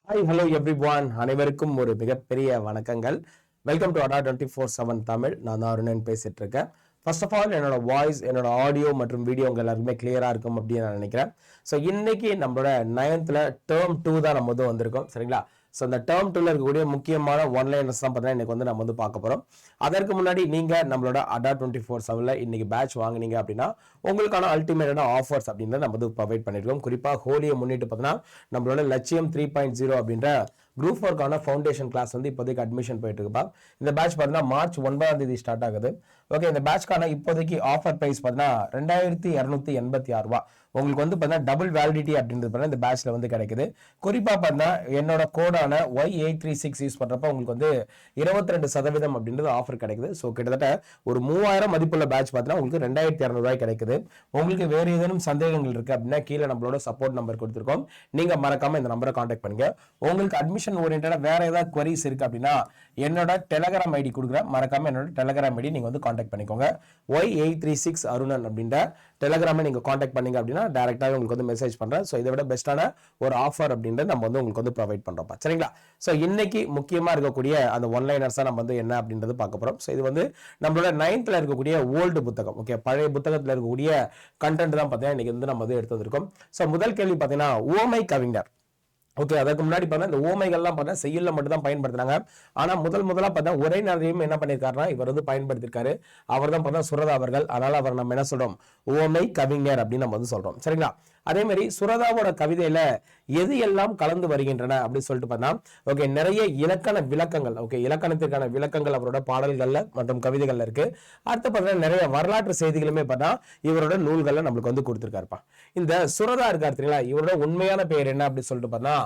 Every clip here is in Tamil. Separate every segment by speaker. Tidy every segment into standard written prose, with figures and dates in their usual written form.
Speaker 1: ஹாய் ஹலோ எவ்ரிவான், அனைவருக்கும் ஒரு மிகப்பெரிய வணக்கங்கள். வெல்கம் டு அடா 24/7 தமிழ். நான் தான் அருணன் பேசிட்டு இருக்கேன். ஃபர்ஸ்ட் ஆஃப் ஆல் என்னோட வாய்ஸ், என்னோட ஆடியோ மற்றும் வீடியோ உங்க எல்லாருக்குமே கிளியரா இருக்கும் அப்படின்னு நான் நினைக்கிறேன். ஸோ இன்னைக்கு நம்மளோட 9th டேர்ம் 2 தான் நம்ம வந்திருக்கோம், சரிங்களா? ஸோ அந்த டேர்ம் 2ல இருக்கக்கூடிய முக்கியமான ஒன்லைனர்ஸ் தான் பார்த்தீங்கன்னா இன்னைக்கு நம்ம பார்க்க போகிறோம். அதற்கு முன்னாடி நீங்கள் நம்மளோட அடா 24/7 இன்னைக்கு பேட்ச் வாங்கினீங்க அப்படின்னா உங்களுக்கான அல்டிமேட்டான ஆஃபர்ஸ் அப்படின்றத நம்ம ப்ரொவைட் பண்ணியிருக்கோம். குறிப்பாக ஹோலியை முன்னிட்டு பார்த்தீங்கன்னா நம்மளோட லட்சியம் 3.0 அப்படின்ற குரூப் 4க்கான ஃபவுண்டேஷன் கிளாஸ் இப்போதைக்கு அட்மிஷன் போயிட்டு இருக்குப்பா. இந்த பேட்ச் பார்த்தீங்கன்னா மார்ச் 9 ஸ்டார்ட் ஆகுது. ஓகே, இந்த பேட்ச்க்கான இப்போதைக்கு ஆஃபர் பிரைஸ் பார்த்தீங்கன்னா 2286 ரூபா. உங்களுக்கு பார்த்தீங்கன்னா டபுள் வேலிடிட்டி அப்படின்றது இந்த பேட்ச்ல கிடைக்குது. குறிப்பாக பார்த்தீங்கன்னா என்னோட கோடான Y836 யூஸ் பண்றப்ப உங்களுக்கு 22% அப்படின்றது ஆஃபர் கிடைக்குது. ஸோ கிட்டத்தட்ட ஒரு 3000 மதிப்புள்ள பேட்ச் பார்த்தீங்கன்னா உங்களுக்கு 2200 ரூபாய் கிடைக்குது. உங்களுக்கு வேறு ஏதேனும் சந்தேகங்கள் இருக்கு அப்படின்னா கீழே நம்மளோட சப்போர்ட் நம்பர் கொடுத்துருக்கோம். நீங்க மறக்காம இந்த நம்பரை கான்டாக்ட் பண்ணுங்க. உங்களுக்கு அட்மிஷன் ஓரியன்டா வேற ஏதாவது குவரிஸ் இருக்கு அப்படின்னா என்னோட டெலகிராம் ஐடி கொடுக்குறேன். மறக்காம என்னோட டெலகிராம் ஐடி நீங்க கான்டாக்ட் பண்ணிக்கோங்க. Y836 அருணன் அப்படின்ற டெலகிராமை நீங்க கான்டாக்ட் பண்ணீங்க அப்படின்னா டைரக்டாவே உங்களுக்கு மெசேஜ் பண்றேன். ஸோ இதை விட பெஸ்டான ஒரு ஆஃபர் அப்படின்றது நம்ம உங்களுக்கு ப்ரொவைட் பண்றோம், சரிங்களா? ஸோ இன்னைக்கு முக்கியமா இருக்கக்கூடிய அந்த ஒன்லைனர்ஸ் தான் நம்ம என்ன அப்படின்றது பார்க்க போறோம். ஸோ இது நம்மளோட 9th இருக்கக்கூடிய ஓல்டு புத்தகம். ஓகே, பழைய புத்தகத்தில் இருக்கக்கூடிய கண்டென்ட் தான் பார்த்தீங்கன்னா இன்னைக்கு நம்ம எடுத்து வந்திருக்கோம். ஸோ முதல் கேள்வி பார்த்தீங்கன்னா ஓமை கவிஞர். ஓகே, அதுக்கு முன்னாடி பார்த்தா இந்த ஓமைகள்லாம் பார்த்தா செய்யுள்ள மட்டும் தான் பயன்படுத்துறாங்க. ஆனா முதலா பார்த்தா ஒரே நேரையும் என்ன பண்ணியிருக்காருன்னா இவர் பயன்படுத்திருக்காரு. அவர் தான் பார்த்தா சுரதா அவர்கள். அதனால அவர் நம்ம என்ன சொல்றோம், ஓமை கவிஞர் அப்படின்னு நம்ம சொல்றோம், சரிங்களா? அதே மாதிரி சுரதாவோட கவிதையில எது எல்லாம் கலந்து வருகின்றன அப்படின்னு சொல்லிட்டு பார்த்தா ஓகே, நிறைய இலக்கண விளக்கங்கள், ஓகே, இலக்கணத்திற்கான விளக்கங்கள் அவரோட பாடல்கள்ல மற்றும் கவிதைகள்ல இருக்கு. அடுத்து பார்த்தீங்கன்னா நிறைய வரலாற்று செய்திகளுமே பார்த்தா இவரோட நூல்கள்ல நம்மளுக்கு கொடுத்திருக்காருப்பா. இந்த சுரதா இருக்காரு தெரியுங்களா, இவரோட உண்மையான பெயர் என்ன அப்படின்னு சொல்லிட்டு பார்த்தா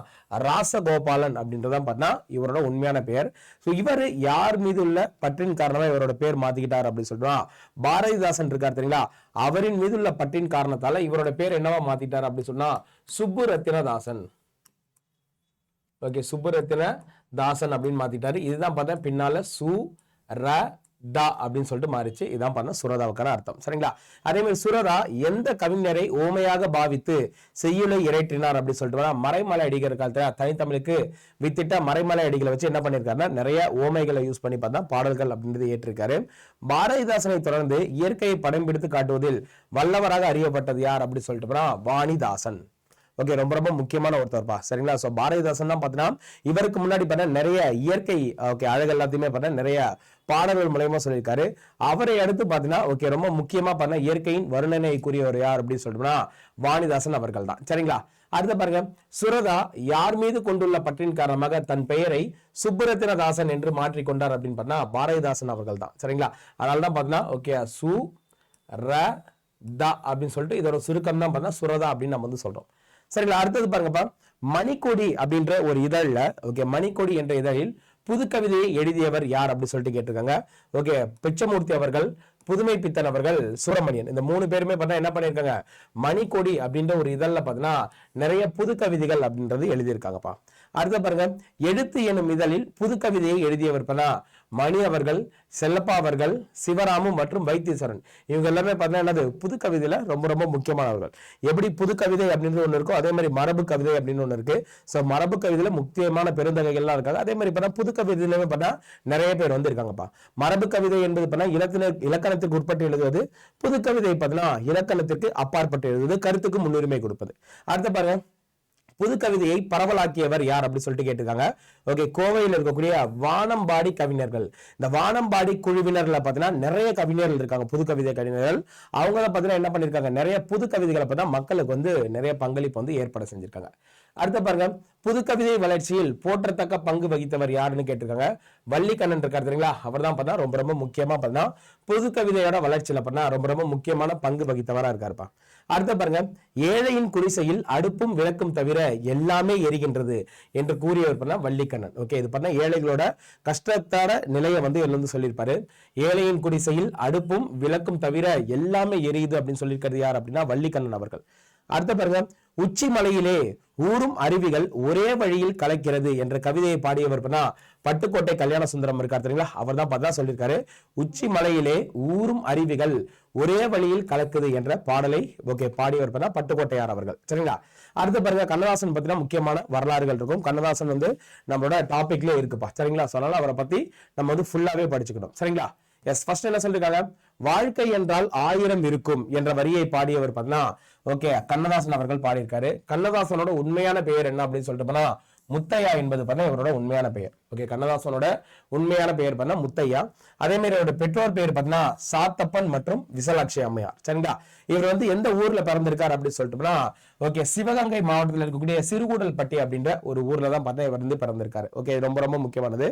Speaker 1: ராசகோபாலன் அப்படின்றதான் பார்த்தா இவரோட உண்மையான பெயர். ஸோ இவர் யார் மீது உள்ள பற்றின் காரணமா இவரோட பேர் மாத்திக்கிட்டார் அப்படின்னு சொல்றா பாரதிதாசன் இருக்கார் தெரியுங்களா, அவரின் மீது உள்ள பற்றின் காரணத்தால இவரோட பேர் என்னவா மாத்திட்டார் அப்படின்னு சொன்னா சுப்புரத்தினதாசன். ஓகே, சுப்புரத்தினதாசன் அப்படின்னு மாத்திட்டாரு. இதுதான் பார்த்தா பின்னால சு ர டா அப்படின்னு சொல்லிட்டு மாறிச்சு. இதான் பண்ண சுரதாவுக்கான அர்த்தம், சரிங்களா? அதே மாதிரி சுரதா எந்த கவிஞரை ஓமையாக பாவித்து செய்யுளை இறைற்றினார் அப்படின்னு சொல்லிட்டு மறைமலை அடிக்கிற காலத்துல தனித்தமிழுக்கு வித்திட்ட மறைமலை அடிகளை வச்சு என்ன பண்ணிருக்காருன்னா நிறைய ஓமைகளை யூஸ் பண்ணி பார்த்தா பாடல்கள் அப்படின்றது ஏற்றிருக்காரு. பாரதிதாசனை தொடர்ந்து இயற்கையை படம் பிடித்து காட்டுவதில் வல்லவராக அறியப்பட்டது யார் அப்படின்னு சொல்லிட்டு வாணிதாசன். ஓகே, ரொம்ப ரொம்ப முக்கியமான ஒருத்தர்ப்பா, சரிங்களா? ஸோ பாரதிதாசன் தான் பார்த்தீங்கன்னா இவருக்கு முன்னாடி பார்த்தா நிறைய இயற்கை ஓகே அழகு எல்லாத்தையுமே பார்த்தா நிறைய பாடல்கள் மூலயமா சொல்லியிருக்காரு. அவரை அடுத்து பார்த்தீங்கன்னா ஓகே ரொம்ப முக்கியமா பார்த்தா இயற்கையின் வருணனைக்குரியவர் யார் அப்படின்னு சொல்லிட்டோம்னா வாணிதாசன் அவர்கள் தான், சரிங்களா? அடுத்த பாருங்க, சுரதா யார் மீது கொண்டுள்ள பற்றின் காரணமாக தன் பெயரை சுப்புரத்தினதாசன் என்று மாற்றிக்கொண்டார் அப்படின்னு பார்த்தா பாரதிதாசன் அவர்கள் தான், சரிங்களா? அதனாலதான் பார்த்தீங்கன்னா ஓகே சு ர த அப்படின்னு சொல்லிட்டு இதோட சுருக்கம் தான் பார்த்தா சுரதா அப்படின்னு நம்ம சொல்றோம், சரிங்களா? அடுத்தது பாருங்கப்பா, மணிக்கொடி அப்படின்ற ஒரு இதழில் ஓகே மணிக்கொடி என்ற இதழில் புது கவிதையை எழுதியவர் யார் அப்படின்னு சொல்லிட்டு கேட்டிருக்காங்க. ஓகே, பிச்சமூர்த்தி அவர்கள், புதுமை பித்தன் அவர்கள், சுப்பிரமணியன், இந்த 3 பேருமே பார்த்தா என்ன பண்ணியிருக்காங்க, மணிக்கொடி அப்படின்ற ஒரு இதழில் பார்த்தீங்கன்னா நிறைய புது கவிதைகள் அப்படின்றது எழுதியிருக்காங்கப்பா. அடுத்த பாருங்க, எழுத்து எனும் இதழில் புது கவிதையை எழுதியவர் பார்த்தா மணி அவர்கள், செல்லப்பா அவர்கள், சிவராமு மற்றும் வைத்தீஸ்வரன். இவங்க எல்லாமே பார்த்தா என்னது புது கவிதையில ரொம்ப ரொம்ப முக்கியமானவர்கள். எப்படி புது கவிதை அப்படின்னு ஒண்ணு இருக்கோ அதே மாதிரி மரபு கவிதை அப்படின்னு ஒண்ணு இருக்கு. ஸோ மரபு கவிதையில முக்கியமான பெருந்தகைகள்லாம் இருக்காங்க. அதே மாதிரி பார்த்தா புது கவிதையிலுமே பார்த்தா நிறைய பேர் இருக்காங்கப்பா. மரபு கவிதை என்பது பார்த்தா இலக்கணத்துக்கு உட்பட்டு எழுதுவது, புது கவிதை பார்த்தீங்கன்னா இலக்கணத்திற்கு அப்பாற்பட்டு எழுதுவது, கருத்துக்கு முன்னுரிமை கொடுப்பது. அடுத்த பாருங்க, புது கவிதையை பரவலாக்கியவர் யார் அப்படி சொல்லிட்டு கேட்டிருக்காங்க. ஓகே, கோவையில் இருக்கக்கூடிய வானம்பாடி கவிஞர்கள். இந்த வானம்பாடி குழுவினர்ல பாத்தீங்கன்னா நிறைய கவிஞர்கள் இருக்காங்க, புது கவிதை கவிஞர்கள். அவங்க தான் பாத்தீங்கன்னா என்ன பண்ணிருக்காங்க, நிறைய புது கவிதைகளை பார்த்தா மக்களுக்கு நிறைய பங்களிப்பு ஏற்பட செஞ்சிருக்காங்க. அடுத்த பாருங்க, புது கவிதை வளர்ச்சியில் போற்றத்தக்க பங்கு வகித்தவர் யாருன்னு கேட்டிருக்காங்க. வள்ளிக்கண்ணன் இருக்காரு தெரியுங்களா, அவர் தான் பார்த்தா ரொம்ப ரொம்ப முக்கியமா பார்த்தா புது கவிதையோட வளர்ச்சியில பார்த்தா ரொம்ப ரொம்ப முக்கியமான பங்கு வகித்தவரா இருக்காருப்பா. அடுத்த பாருங்க, ஏழையின் குடிசையில் அடுப்பும் விளக்கும் தவிர எல்லாமே எரிகின்றது என்று கூறியவர் பண்ணா வள்ளிக்கண்ணன். ஓகே, இது பண்ணா ஏழைகளோட கஷ்டத்தான நிலையை எழுந்து சொல்லியிருப்பாரு. ஏழையின் குடிசையில் அடுப்பும் விளக்கும் தவிர எல்லாமே எரியுது அப்படின்னு சொல்லியிருக்கிறது யார் அப்படின்னா வள்ளிக்கண்ணன் அவர்கள். அடுத்த பாருங்க, உச்சி மலையிலே ஊரும் அருவிகள் ஒரே வழியில் கலக்கிறது என்ற கவிதையை பாடியவர் பட்டுக்கோட்டை கல்யாண சுந்தரம் இருக்கார் தெரியுங்களா, அவர் தான் பார்த்தா சொல்லியிருக்காரு உச்சி மலையிலே ஊரும் அருவிகள் ஒரே வழியில் கலக்குது என்ற பாடலை பாடியவர் பட்டுக்கோட்டையார் அவர்கள். சரிங்களா, அடுத்து பாருங்க கண்ணதாசன் பத்தினா முக்கியமான வரலாறுகள் இருக்கும். கண்ணதாசன் நம்மளோட டாபிக்ல இருக்குப்பா. சரிங்களா, சொன்னாலும் அவரை பத்தி நம்ம ஃபுல்லாவே படிச்சுக்கணும். சரிங்களா, எஸ் ஃபர்ஸ்ட் என்ன சொல்லிருக்காங்க, வாழ்க்கை என்றால் 1000 இருக்கும் என்ற வரியை பாடியவர் கண்ணதாசன் அவர்கள் பாடியிருக்காரு. கண்ணதாசனோட உண்மையான பெயர் என்ன அப்படின்னு சொல்லிட்டு முத்தையா என்பது இவரோட உண்மையான பெயர். கண்ணதாசனோட உண்மையான பெயர் முத்தையா. அதே மாதிரி அவரோட பெற்றோர் பெயர் சாத்தப்பன் மற்றும் விசாலாட்சி அம்மையார். சரிங்களா, இவர் எந்த ஊர்ல பிறந்திருக்காரு அப்படின்னு சொல்லிட்டு சிவகங்கை மாவட்டத்தில் இருக்கக்கூடிய சிறுகூடல்பட்டி அப்படின்ற ஒரு ஊர்ல தான் இவர் பிறந்திருக்காரு. ரொம்ப ரொம்ப முக்கியமானது.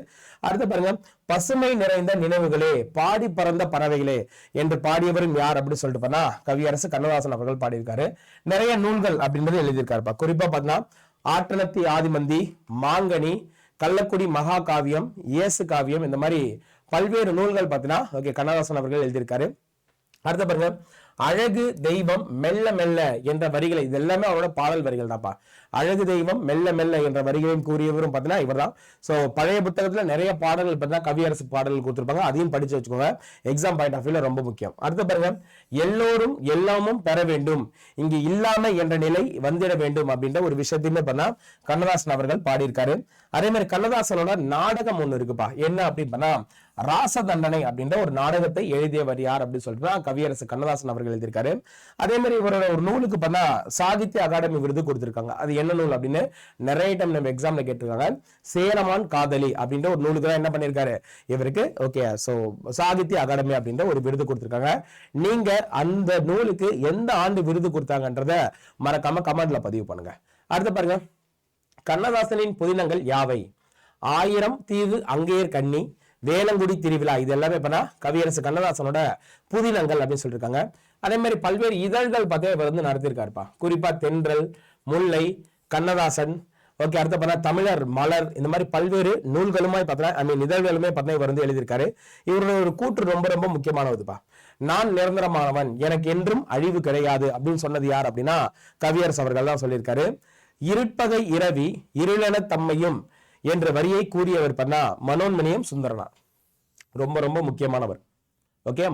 Speaker 1: அடுத்து பாருங்க, பசுமை நிறைந்த நினைவுகளே பாடி பறந்த பறவைகளே என்று பாடியவரும் யார் அப்படின்னு சொல்லிட்டு கவியரசு கண்ணதாசன் அவர்கள் பாடியிருக்காரு. நிறைய நூல்கள் அப்படின்றது எழுதியிருக்காருப்பா. குறிப்பா ஆற்றலத்தி ஆதிமந்தி, மாங்கனி, கள்ளக்குடி மகா காவியம், இயேசு காவியம், இந்த மாதிரி பல்வேறு நூல்கள் கண்ணதாசன் அவர்கள் எழுதியிருக்காரு. அடுத்த பாருங்க, அழகு தெய்வம் மெல்ல மெல்ல என்ற வரிகளை, இது எல்லாமே அவரோட பாடல் வரிகள் தான்ப்பா. அழகு தெய்வம் மெல்ல மெல்ல என்ற வரிகளையும் கூறியவரும் இவர் தான். சோ பழைய புத்தகத்துல நிறைய பாடல்கள் கவியரசு பாடல்கள் கொடுத்திருப்பாங்க, அதையும் படிச்சு வச்சுக்கோங்க, எக்ஸாம் பாயிண்ட் ஆஃப் வியூல ரொம்ப முக்கியம். அடுத்த பாருங்க, எல்லோரும் எல்லாமும் பெற வேண்டும், இங்கு இல்லாம என்ற நிலை வந்திட வேண்டும் அப்படின்ற ஒரு விஷயத்தையுமே கண்ணதாசன் அவர்கள் பாடியிருக்காரு. அதே மாதிரி கண்ணதாசனோட நாடகம் ஒண்ணு இருக்குப்பா. என்ன அப்படின்னு ராச தண்டனை அப்படின்ற ஒரு நாடகத்தை எழுதியவர் யார் அப்படின்னு சொல்லிட்டு கவியரசு கண்ணதாசன் அவர்கள் எழுதியிருக்காரு. அதே மாதிரி இவரோட ஒரு நூலுக்கு சாகித்ய அகாடமி விருது கொடுத்திருக்காங்க. அது என்ன நூல் அப்படின்னு நிறைய டைம் நம்ம எக்ஸாம்ல கேட்டிருக்காங்க. சேரமான் காதலி அப்படின்ற ஒரு நூலுக்கு தான் என்ன பண்ணிருக்காரு இவருக்கு சோ சாகித்ய அகாடமி அப்படின்ற ஒரு விருது கொடுத்திருக்காங்க. நீங்க அந்த நூலுக்கு எந்த ஆண்டு விருது கொடுத்தாங்கன்றத மறக்காம கமெண்ட்ல பதிவு பண்ணுங்க. அடுத்து பாருங்க, கண்ணதாசனின் புதினங்கள் யாவை? 1000 தீவு அங்கேயர் கண்ணி, வேலங்குடி திருவிழா, இது எல்லாமே கவியரசு கண்ணதாசனோட புதினங்கள் அப்படின்னு சொல்லிருக்காங்க. அதே மாதிரி பல்வேறு இதழ்கள் இவர் நடத்திருக்காருப்பா. குறிப்பா தென்றல், முல்லை, கண்ணதாசன், அடுத்த தமிழர் மலர், இந்த மாதிரி பல்வேறு நூல்களுமே இதழ்களுமே இவர் எழுதியிருக்காரு. இவரோட ஒரு கூற்று ரொம்ப ரொம்ப முக்கியமானதுப்பா. நான் நிரந்தரமானவன், எனக்கு என்றும் அழிவு கிடையாது அப்படின்னு சொன்னது யார் அப்படின்னா கவியரசு அவர்கள் தான் சொல்லியிருக்காரு. இருட்பகை இரவி இருளென தம்மையும் என்ற வரியை கூறியவர் மனோன்மணியம் சுந்தரனார். ரொம்ப ரொம்ப முக்கியமானவர்.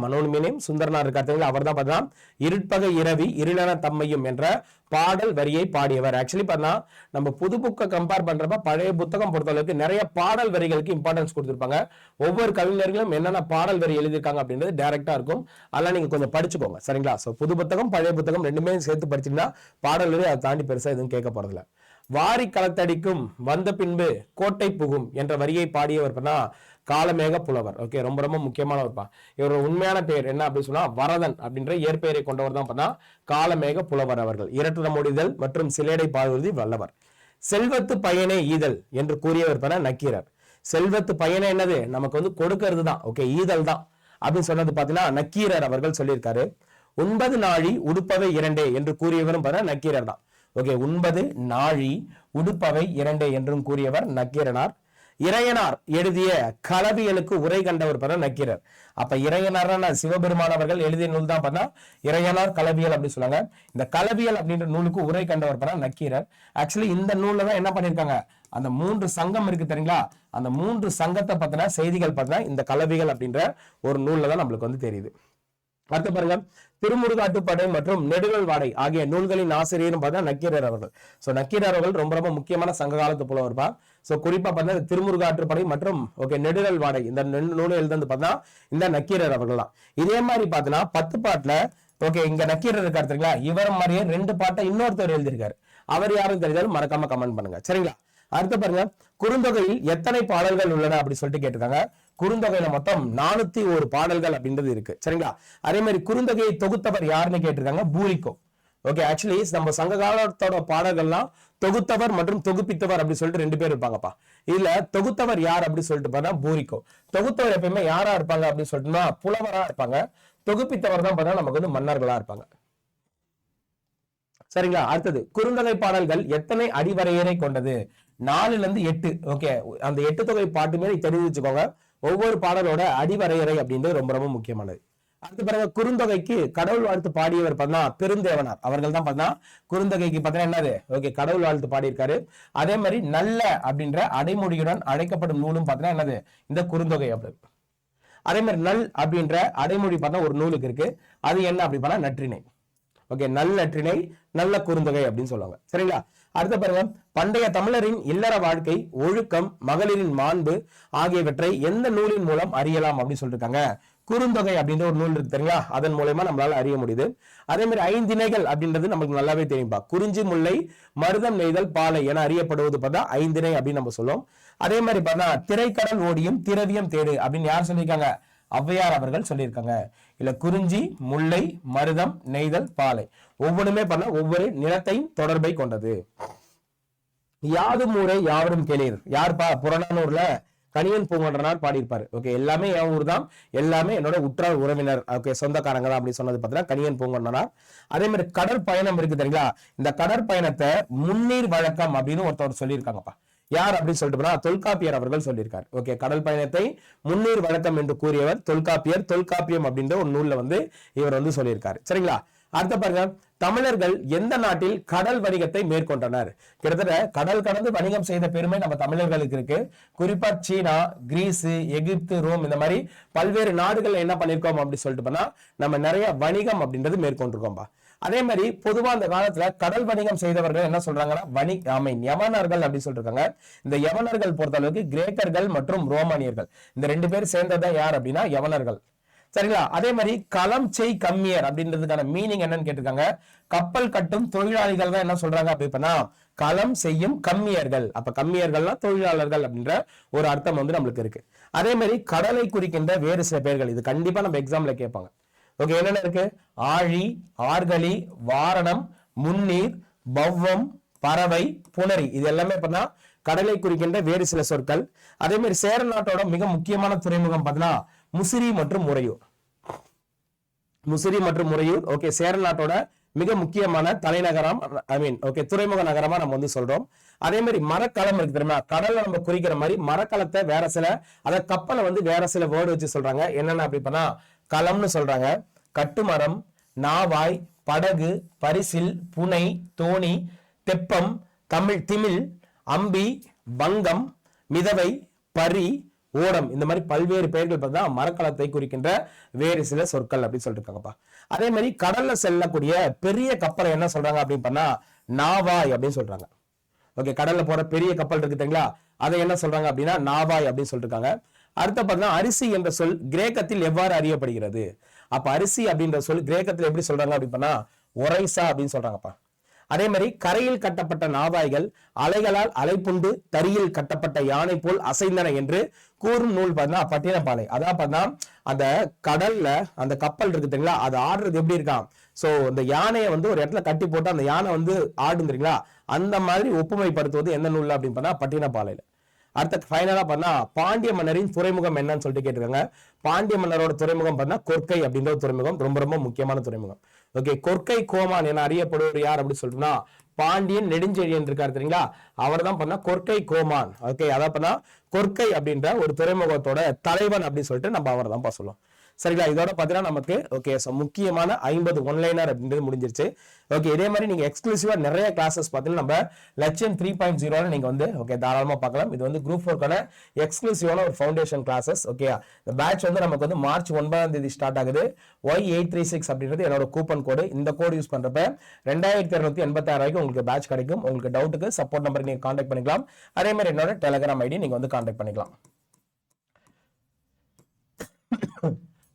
Speaker 1: மனோன்மணியம் சுந்தரனார் இருக்காரு, அவர் தான் இருட்பகை இரவி இருளென தம்மையும் என்ற பாடல் வரியை பாடியவர். ஆக்சுவலி நம்ம புது புக்கை கம்பேர் பண்றப்ப பழைய புத்தகம் பொறுத்தளவுக்கு நிறைய பாடல் வரிகளுக்கு இம்பார்ட்டன்ஸ் கொடுத்திருப்பாங்க. ஒவ்வொரு கவிஞர்களும் என்னென்ன பாடல் வரி எழுதியிருக்காங்க அப்படின்றது டைரக்டா இருக்கும். அதெல்லாம் நீங்க கொஞ்சம் படிச்சுக்கோங்க. சரிங்களா, சோ புது புத்தகம் பழைய புத்தகம் ரெண்டுமே சேர்த்து படிச்சீங்கன்னா பாடல் வரி அதை தாண்டி பெருசா எதுவும் கேட்க போறதில்ல. வாரி களத்தடிக்கும் வந்த பின்பு கோட்டை புகும் என்ற வரியை பாடியவர் காலமேக புலவர். ரொம்ப ரொம்ப முக்கியமானவர்ப்பா. இவரோட உண்மையான பெயர் என்ன அப்படின்னு சொன்னா வரதன் அப்படின்ற இயற்பெயரை கொண்டவர் தான் காலமேக புலவர் அவர்கள். இரட்டர முடிதல் மற்றும் சிலேடை பாடுவதில் வல்லவர். செல்வத்து பயனே ஈதல் என்று கூறியவர் நக்கீரர். செல்வத்து பயனே என்னது, நமக்கு கொடுக்கிறது தான், ஈதல் தான் அப்படின்னு சொன்னது பாத்தீங்கன்னா நக்கீரர் அவர்கள் சொல்லியிருக்காரு. 9 நாழி உடுப்பவை 2 என்று கூறியவரும் நக்கீரர் தான். உண்பது நாழி உடுப்பவை 2 என்றும் கூறியவர் நக்கீரனார். இறையனார் எழுதிய களவியலுக்கு உரை கண்டவர் நக்கீரர். அப்ப இறையனார் சிவபெருமான் அவர்கள் எழுதிய நூல் தான் இறையனார் களவியல் அப்படின்னு சொல்லுவாங்க. இந்த களவியல் அப்படின்ற நூலுக்கு உரை கண்டவர் நக்கீரர். ஆக்சுவலி இந்த நூல்ல தான் என்ன பண்ணிருக்காங்க, அந்த 3 சங்கம் இருக்கு தெரியுங்களா, அந்த 3 சங்கத்தை பத்தின செய்திகள் இந்த களவியல் அப்படின்ற ஒரு நூல்ல தான் நம்மளுக்கு தெரியுது. அடுத்து பாருங்க, திருமுருகாட்டுப்படை மற்றும் நெடுநல் வாடை ஆகிய நூல்களின் ஆசிரியரும் நக்கீரர் அவர்கள். சோ நக்கீரர் அவர்கள் ரொம்ப ரொம்ப முக்கியமான சங்க காலத்து புலவர்பா. சோ குறிப்பா திருமுருகாற்றுப்படை மற்றும் நெடுநல் வாடை இந்த நூலை எழுதுறது இந்த நக்கீரர் அவர்கள் தான். இதே மாதிரி 10 பாட்டுல இங்க நக்கீரர் இருக்காரு தெரியுங்களா, இவர் மாதிரியே 2 பாட்டை இன்னொருத்தர் எழுதியிருக்காரு. அவர் யாரும் தெரிஞ்சாலும் மறக்காம கமெண்ட் பண்ணுங்க. சரிங்களா, அடுத்து பாருங்க, குறுந்தொகையில் எத்தனை பாடல்கள் உள்ளன அப்படி சொல்லிட்டு கேட்டிருக்காங்க. குறுந்தொகையில மொத்தம் 401 பாடல்கள் அப்படின்றது இருக்கு. சரிங்களா, அதே மாதிரி குறுந்தொகையை தொகுத்தவர் யாருன்னு கேட்டிருக்காங்க, பூரிக்கோ. ஆக்சுவலி நம்ம சங்க காலத்தோட பாடல்கள்லாம் தொகுத்தவர் மற்றும் தொகுப்பித்தவர் அப்படி சொல்லிட்டு 2 பேர் இருப்பாங்கப்பா. இதுல தொகுத்தவர் யார் அப்படி சொல்லிட்டு பார்த்தா பூரிக்கோ. தொகுத்தவர் எப்பயுமே யாரா இருப்பாங்க அப்படின்னு சொல்லிட்டுனா புலவரா இருப்பாங்க. தொகுப்பித்தவர் தான் பார்த்தா நமக்கு மன்னர்களா இருப்பாங்க. சரிங்களா, அடுத்தது குறுந்தொகை பாடல்கள் எத்தனை அடிவரையறை கொண்டது? 4ல இருந்து 8. அந்த 8 தொகை பாட்டுமே தெரிஞ்சு வச்சுக்கோங்க. ஒவ்வொரு பாடலோட அடிவரையறை அப்படின்றது ரொம்ப ரொம்ப முக்கியமானது. அடுத்து பிறகு குறுந்தொகைக்கு கடவுள் வாழ்த்து பாடியவர் பார்த்தா பெருந்தேவனார் அவர்கள் தான் பார்த்தா குறுந்தொகைக்கு பார்த்தா என்னது ஓகே கடவுள் வாழ்த்து பாடியிருக்காரு. அதே மாதிரி நல்ல அப்படின்ற அடைமொழியுடன் அழைக்கப்படும் நூலும் பார்த்தா என்னது இந்த குறுந்தொகை அப்படி. அதே மாதிரி நல் அப்படின்ற அடைமொழி பார்த்தா ஒரு நூலுக்கு இருக்கு. அது என்ன அப்படி பார்த்தா நற்றிணை. ஓகே நல் நற்றிணை நல்ல குறுந்தொகை அப்படின்னு சொல்லுவாங்க. சரிங்களா? அடுத்த பாருங்க, பண்டைய தமிழரின் இல்லற வாழ்க்கை, ஒழுக்கம், மகளிரின் மாண்பு ஆகியவற்றை எந்த நூலின் மூலம் அறியலாம் அப்படின்னு சொல்லிருக்காங்க. குறுந்தொகை அப்படின்ற ஒரு நூல் இருக்கு தெரியுங்களா, அதன் மூலமா நம்மளால அறிய முடியுது. அதே மாதிரி ஐந்திணைகள் அப்படின்றது நமக்கு நல்லாவே தெரியும்பா. குறிஞ்சி, முல்லை, மருதம், நெய்தல், பாலை என அறியப்படுவது பார்த்தா ஐந்திணை அப்படின்னு நம்ம சொல்லுவோம். அதே மாதிரி பார்த்தா திரைக்கடல் ஓடியும் திரவியம் தேடு அப்படின்னு யார் சொல்லியிருக்காங்க? ஔவையார் அவர்கள் சொல்லியிருக்காங்க. இல்ல குறிஞ்சி, முல்லை, மருதம், நெய்தல், பாலை ஒவ்வொன்றுமே பண்ண ஒவ்வொரு நிலத்தையும் தொடர்பை கொண்டது. யாதும் ஊரே யாவரும் கேளீர் யார்பா? புறநானூர்ல கணியன் பூங்கொன்றனார் பாடியிருப்பாரு. ஓகே எல்லாமே என் ஊர் தான், எல்லாமே என்னோட உற்றார் உறவினர், ஓகே சொந்தக்காரங்க தான் அப்படின்னு சொன்னது பார்த்தீங்கன்னா கணியன் பூங்கொன்றனார். அதே மாதிரி கடல் பயணம் இருக்கு தெரியுங்களா, இந்த கடற்பயணத்தை முன்னீர் வழக்கம் அப்படின்னு ஒருத்தவர் சொல்லியிருக்காங்கப்பா. யார் அப்படின்னு சொல்லிட்டு தொல்காப்பியர் அவர்கள் சொல்லியிருக்காரு. ஓகே கடல் பயணத்தை முன்னீர் வழக்கம் என்று கூறியவர் தொல்காப்பியர். தொல்காப்பியம் அப்படின்ற ஒரு நூல்ல வந்து இவர் வந்து சொல்லியிருக்காரு. சரிங்களா? அடுத்த பாருங்க, தமிழர்கள் எந்த நாட்டில் கடல் வணிகத்தை மேற்கொண்டனர்? கிட்டத்தட்ட கடல் கடந்து வணிகம் செய்த பெருமை நம்ம தமிழர்களுக்கு இருக்கு. குறிப்பா சீனா, கிரீஸ், எகிப்து, ரோம் இந்த மாதிரி பல்வேறு நாடுகள் என்ன பண்ணிருக்கோம் அப்படின்னு சொல்லிட்டு பண்ணா நம்ம நிறைய வணிகம் அப்படின்றது மேற்கொண்டிருக்கோம்பா. அதே மாதிரி பொதுவா அந்த காலத்துல கடல் வணிகம் செய்தவர்கள் என்ன சொல்றாங்கன்னா யவனர்கள் அப்படின்னு சொல்லிருக்காங்க. இந்த யவனர்கள் பொறுத்த அளவுக்கு கிரேக்கர்கள் மற்றும் ரோமானியர்கள் இந்த ரெண்டு பேரும் சேர்ந்ததான் யார் அப்படின்னா யவனர்கள். சரிங்களா? அதே மாதிரி களம் செய் கம்மியர் அப்படின்றதுக்கான மீனிங் என்னன்னு கேட்டிருக்காங்க. கப்பல் கட்டும் தொழிலாளிகள் தான் என்ன சொல்றாங்க அப்படின்னா களம் செய்யும் கம்மியர்கள். அப்ப கம்மியர்கள்னா தொழிலாளர்கள் அப்படின்ற ஒரு அர்த்தம் வந்து நம்மளுக்கு இருக்கு. அதே மாதிரி கடலை குறிக்கின்ற வேறு சில பேர்கள் இது கண்டிப்பா நம்ம எக்ஸாம்ல கேட்பாங்க. ஓகே என்னென்ன இருக்கு? ஆழி, ஆர்கலி, வாரணம், முன்னீர், பவ்வம், பறவை, புணரி இது எல்லாமே பண்ணா கடலை குறிக்கின்ற வேறு சில சொற்கள். அதே மாதிரி சேர நாட்டோட மிக முக்கியமான துறைமுகம் பார்த்தீங்கன்னா முசிறி மற்றும் உறையூர். முசிறி மற்றும் உறையூர் ஓகே சேர நாட்டோட மிக முக்கியமான தலைநகரம் ஓகே துறைமுக நகரமா நம்ம வந்து சொல்றோம். அதே மாதிரி மரக்களம் இருக்கு தெரியுமா, கடல்ல நம்ம குறிக்கிற மாதிரி மரக்களத்தை வேற சில அத கப்பலை வந்து வேற சில வேர்டு வச்சு சொல்றாங்க. என்னென்ன அப்படி பண்ணா களம்னு சொல்றாங்க. கட்டுமரம், நாவாய், படகு, பரிசில், புனை, தோணி, தெப்பம், திமிழ், அம்பி, வங்கம், மிதவை, பரி, ஓடம் இந்த மாதிரி பல்வேறு பெயர்கள் பார்த்தா மரக்களத்தை குறிக்கின்ற வேறு சில சொற்கள் அப்படின்னு சொல்லிருக்காங்கப்பா. அதே மாதிரி கடல்ல செல்லக்கூடிய பெரிய கப்பலை என்ன சொல்றாங்க அப்படின்னு பண்ணா நாவாய் அப்படின்னு சொல்றாங்க. ஓகே கடல்ல போற பெரிய கப்பல் இருக்கு தெரியுங்களா, அதை என்ன சொல்றாங்க அப்படின்னா நாவாய் அப்படின்னு சொல்லிருக்காங்க. அடுத்த பார்த்தா அரிசி என்ற சொல் கிரேக்கத்தில் எவ்வாறு அறியப்படுகிறது? அப்ப அரிசி அப்படின்ற சொல் கிரேக்கத்தில் எப்படி சொல்றாங்க அப்படின்னா ஒரைசா அப்படின்னு சொல்றாங்கப்பா. அதே மாதிரி கரையில் கட்டப்பட்ட நாவாய்கள் அலைகளால் அலைப்புண்டு தரியில் கட்டப்பட்ட யானை போல் அசைந்தன என்று கூறும் நூல் பார்த்தா பட்டினப்பாலை. அதான் பார்த்தா அந்த கடல்ல அந்த கப்பல் இருக்கு தெரியுங்களா, அது ஆடுறது எப்படி இருக்கான், சோ இந்த யானையை வந்து ஒரு இடத்துல கட்டி போட்டு அந்த யானை வந்து ஆடும் தெரியுங்களா, அந்த மாதிரி ஒப்புமைப்படுத்துவது எந்த நூல்ல அப்படின்னு பார்த்தா பட்டினப்பாலையில. அடுத்த ஃபைனலா பண்ணா பாண்டிய மன்னரின் துறைமுகம் என்னன்னு சொல்லிட்டு கேட்டிருக்காங்க. பாண்டிய மன்னரோட துறைமுகம் பண்ணா கொற்கை அப்படின்ற துறைமுகம் ரொம்ப ரொம்ப முக்கியமான துறைமுகம். ஓகே கொற்கை கோமான் என அறியப்படுவர் யார் அப்படின்னு சொல்லிட்டுனா பாண்டியன் நெடுஞ்செழியன் இருக்காரு தெரியுங்களா, அவர் தான் பண்ணா கொற்கை கோமான். ஓகே அதான் பண்ணா கொற்கை அப்படின்ற ஒரு துறைமுகத்தோட தலைவன் அப்படின்னு சொல்லிட்டு நம்ம அவர் தான் சொல்லுவோம். சரிங்களா? இதோட பாத்தீங்கன்னா நமக்கு ஓகே முக்கியமான 50 ஒன்லைனர் அப்படின்றது முடிஞ்சிருச்சு. ஓகே இதே மாதிரி நீங்க எக்ஸ்க்ளூசிவா நிறைய கிளாஸஸ் பார்த்தீங்கன்னா நம்ம லட்சியம் 3.0 நீங்க வந்து ஓகே தாராளமா பார்க்கலாம். இது வந்து குரூப் 4க்கான எக்ஸ்க்ளூசிவான ஒரு ஃபவுண்டேஷன் கிளாஸஸ். ஓகே இந்த பேட்ச் வந்து நமக்கு வந்து மார்ச் 9ஆம் தேதி ஸ்டார்ட் ஆகுது. Y836 அப்படின்றது என்னோட கூப்பன் கோடு. இந்த கோடு யூஸ் பண்றப்ப 2286 ரூபாய்க்கு உங்களுக்கு பேட்ச் கிடைக்கும். உங்களுக்கு டவுட்டுக்கு சப்போர்ட் நம்பர் நீங்க கான்டாக்ட் பண்ணிக்கலாம். அதே மாதிரி என்னோட டெலிகிராம் ஐடி நீங்க வந்து கான்டாக்ட் பண்ணிக்கலாம்.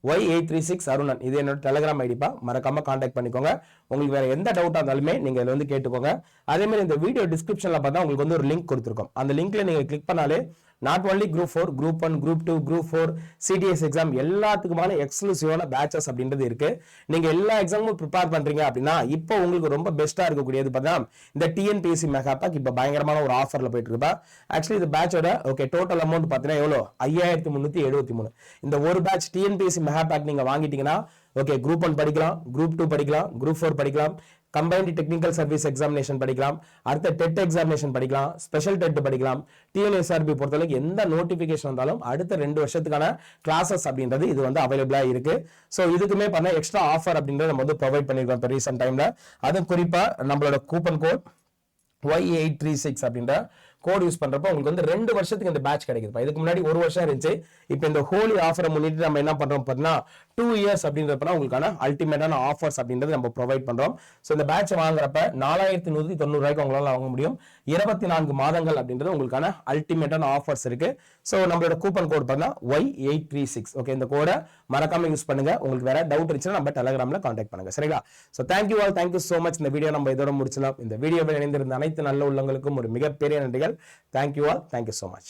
Speaker 1: Y836 அருணன் இது என்னோட டெலிகிராம் ஐடிப்பா, மறக்காம கான்டாக்ட் பண்ணிக்கோங்க. உங்களுக்கு வேற எந்த டவுட்டா இருந்தாலுமே நீங்க இதுல வந்து கேட்டுக்கோங்க. அதே மாதிரி இந்த வீடியோ டிஸ்கிரிப்ஷன்ல பார்த்தா உங்களுக்கு வந்து ஒரு லிங்க் கொடுத்துருக்கோம். அந்த லிங்க்ல நீங்க கிளிக் பண்ணாலே not only group 4, group 1, group 2, group 4, CDS exam எல்லாத்துக்குமான எக்ஸ்க்ளூசிவான பேட்சஸ் அப்படின்றது இருக்கு. நீங்க எல்லா எக்ஸாமும் ப்ரிப்பேர் பண்றீங்க அப்படின்னா இப்போ உங்களுக்கு ரொம்ப பெஸ்டா இருக்கக்கூடியது பார்த்தா இந்த டிஎன்பிஎஸ்சி மெகா பேக் இப்போ பயங்கரமான ஒரு ஆஃபர்ல போயிட்டு இருக்குப்பா. ஆக்சுவலி இந்த பேட்சோட ஓகே டோட்டல் அமௌண்ட் பார்த்தீங்கன்னா எவ்வளோ 5373. இந்த ஒரு பேட்ச் டிஎன்பிஎஸ்சி மெகா பேக் நீங்க வாங்கிட்டீங்கன்னா ஓகே குரூப் 1 படிக்கலாம், குரூப் 2 படிக்கலாம், குரூப் 4 படிக்கலாம், கம்பைன்டு டெக்னிக்கல் சர்வீஸ் எக்ஸாமினேஷன் படிக்கலாம், அடுத்த டெட் எக்ஸாமினேஷன் படிக்கலாம், ஸ்பெஷல் டெட் படிக்கலாம். டிஎன்எஸ்ஆர்பி பொறுத்தவரைக்கும் எந்த நோட்டிபிகேஷன் வந்தாலும் அடுத்த 2 வருஷத்துக்கான கிளாஸஸ் அப்படின்றது இது வந்து அவைலபிளா இருக்கு. ஸோ இதுக்குமே பண்ண எக்ஸ்ட்ரா ஆஃபர் அப்படின்றத நம்ம வந்து ப்ரொவைட் பண்ணிருக்கோம் இப்போ ரீசென்ட் டைம்ல. அதுவும் குறிப்பா நம்மளோட கூப்பன் கோட் Y836 அப்படின்ற கோட் யூஸ் பண்றப்போ உங்களுக்கு வந்து 2 வருஷத்துக்கு இந்த பேட்ச் கிடைக்குது. இதுக்கு முன்னாடி 1 வருஷம் இருந்துச்சு. இப்போ இந்த ஹோலி ஆஃபரை முன்னிட்டு நம்ம என்ன பண்றோம் பார்த்தீங்கன்னா 2 இயர்ஸ் அப்படின்றப்ப உங்களுக்கான அல்டிமேட்டான ஆஃபர்ஸ் அப்படின்றது நம்ம ப்ரொவைட் பண்றோம். ஸோ இந்த பேட்ச் வாங்குறப்ப 4190 ரூபாய்க்கு உங்களால வாங்க முடியும். 24 மாதங்கள் அப்படின்றது உங்களுக்கான அல்டிமேட்டான ஆஃபர்ஸ் இருக்கு. ஸோ நம்மளோட கூப்பன் கோட் பார்த்தீங்கன்னா Y836. ஓகே, இந்த கோடை மறக்காம யூஸ் பண்ணுங்க. உங்களுக்கு வேற டவுட் இருந்துச்சுன்னா நம்ம டெலிகிராம்ல கான்டாக்ட் பண்ணுங்க. சரிங்களா? So thank you all, thank you so much. இந்த வீடியோ நம்ம இதோட முடிச்சலாம். இந்த வீடியோவில் இணைந்திருந்த அனைத்து நல்ல உள்ளங்களுக்கும் ஒரு மிகப்பெரிய நன்றிகள். Thank you all. Thank you so much.